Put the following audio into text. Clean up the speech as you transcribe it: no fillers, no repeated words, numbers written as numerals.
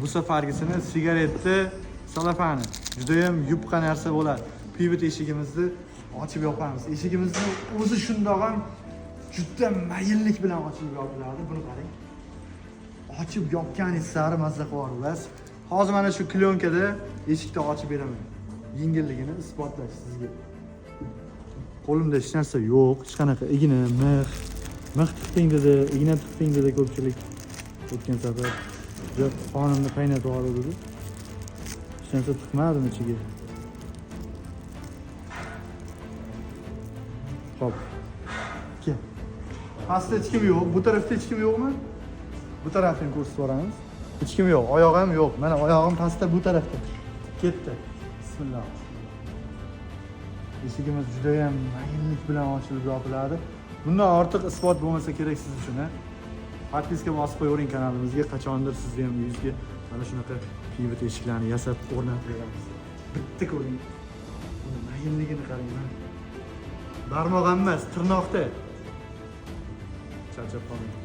Bu safargisini sigaretni salafani juda ham yupqa narsa bo'ladi. Pivot eshigimizni ochib yopamiz. Eshigimizni o'zi shundoq ham juda mayinlik bilan ochib yopiladi. Buni qarang. Ochib yopganingiz sari mazza qilib olasiz. Hozir mana shu klyonkada eshikni ochib beraman. Yengilligini isbotlash sizga. Qo'limda hech narsa yo'q, hech qanaqa igna, mix tiqding dedi, igna tiqding dedi ko'pchilik. O'tgan safar juda qonimni qaynatib oldi dedi. Hech narsa tiqmadim ichiga. Xo'p. Kel. Pastda hech kim yo'q, bu tarafda hech kim yo'qmi? Bu tarafdan ko'rsatib boramiz. Hech kim yo'q, oyog'im yo'q. Mana oyog'im pastda bu tarafda. Ketdi. Bismillah. Eshigimiz juda ham mayinlik bilan ochilib yopiladi. Bundan ortiq isbot bo'lmasa kerak siz uchun, ha? Podpiska bosib qo'ying kanalimizga, qachondir sizni ham uyingizga mana shunaqa pivot eshiklarni yasab o'rnatib beramiz. Bitta ko'ring. Buni mayinligini qarang, mana. Barmoq emas, tirnoqda. Charchab qolmang.